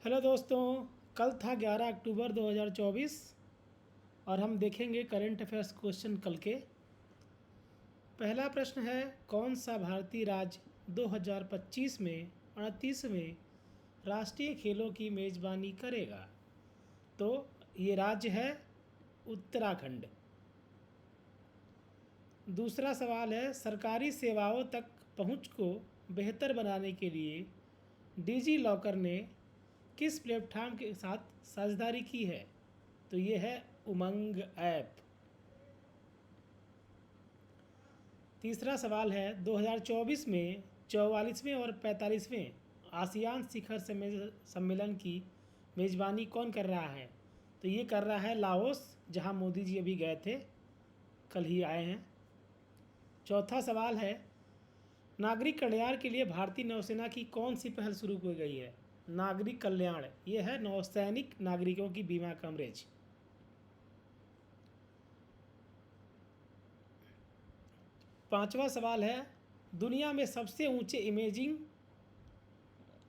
Hello दोस्तों, कल था 11 अक्टूबर 2024 और हम देखेंगे करंट अफेयर्स क्वेश्चन कल के। पहला प्रश्न है, कौन सा भारतीय राज्य 2025 में 38वें राष्ट्रीय खेलों की मेज़बानी करेगा? तो ये राज्य है उत्तराखंड। दूसरा सवाल है, सरकारी सेवाओं तक पहुंच को बेहतर बनाने के लिए डिजी लॉकर ने किस प्लेटफॉर्म के साथ साझेदारी की है? तो ये है उमंग ऐप। तीसरा सवाल है, 2024 में 44वें और 45वें आसियान शिखर सम्मेलन की मेज़बानी कौन कर रहा है? तो ये कर रहा है लाओस, जहां मोदी जी अभी गए थे, कल ही आए हैं। चौथा सवाल है, नागरिक कल्याण के लिए भारतीय नौसेना की कौन सी पहल शुरू की गई है? नागरिक कल्याण, ये है नौसैनिक नागरिकों की बीमा कवरेज। पांचवा सवाल है, दुनिया में सबसे ऊंचे इमेजिंग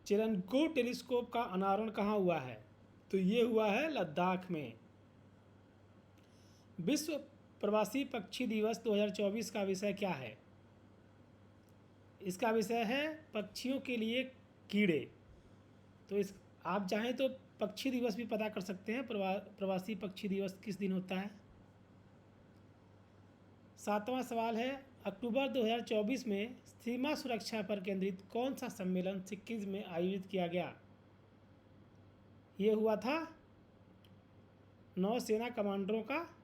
चिरंगो टेलीस्कोप का अनावरण कहाँ हुआ है? तो ये हुआ है लद्दाख में। विश्व प्रवासी पक्षी दिवस 2024 का विषय क्या है? इसका विषय है पक्षियों के लिए कीड़े। तो इस आप चाहें तो पक्षी दिवस भी पता कर सकते हैं, प्रवासी पक्षी दिवस किस दिन होता है। सातवां सवाल है, अक्टूबर 2024 में सीमा सुरक्षा पर केंद्रित कौन सा सम्मेलन सिक्किम में आयोजित किया गया? ये हुआ था नौसेना कमांडरों का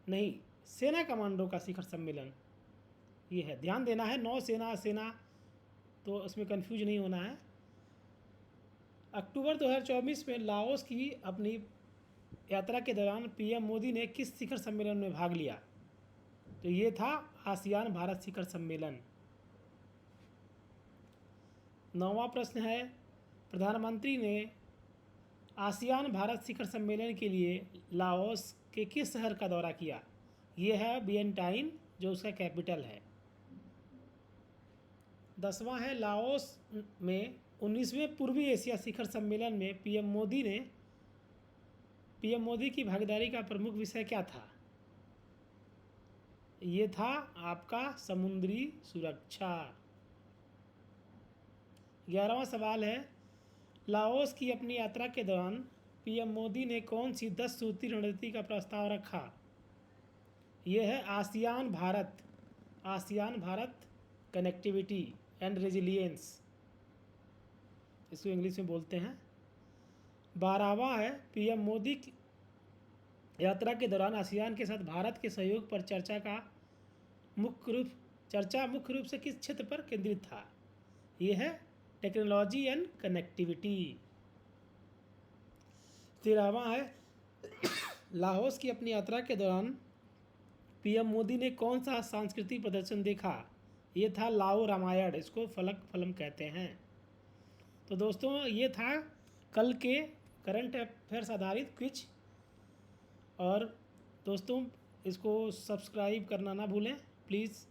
नहीं, सेना कमांडरों का शिखर सम्मेलन। ये है, ध्यान देना है, नौसेना सेना, तो उसमें कंफ्यूज नहीं होना है। अक्टूबर 2024 में लाओस की अपनी यात्रा के दौरान पीएम मोदी ने किस शिखर सम्मेलन में भाग लिया? तो ये था आसियान भारत शिखर सम्मेलन। नौवां प्रश्न है, प्रधानमंत्री ने आसियान भारत शिखर सम्मेलन के लिए लाओस के किस शहर का दौरा किया? ये है वियंटाइन, जो उसका कैपिटल है। 10वां है, लाओस में 19वें पूर्वी एशिया शिखर सम्मेलन में पीएम मोदी की भागीदारी का प्रमुख विषय क्या था? ये था आपका समुद्री सुरक्षा। 11वां सवाल है, लाओस की अपनी यात्रा के दौरान पीएम मोदी ने कौन सी 10 सूत्री रणनीति का प्रस्ताव रखा? ये है ASEAN Bharat connectivity and resilience, इसको इंग्लिश में बोलते हैं। 12वां है, पीएम मोदी की यात्रा के दौरान आसियान के साथ भारत के सहयोग पर चर्चा मुख्य रूप से किस क्षेत्र पर केंद्रित था? ये है टेक्नोलॉजी एंड कनेक्टिविटी। 13वां है, लाओस की अपनी यात्रा के दौरान पीएम मोदी ने कौन सा सांस्कृतिक प्रदर्शन देखा? ये था लाओ रामायण, इसको फलक फलम कहते हैं। तो दोस्तों, ये था कल के करंट अफेयर्स आधारित क्विज। और दोस्तों, इसको सब्सक्राइब करना ना भूलें प्लीज़।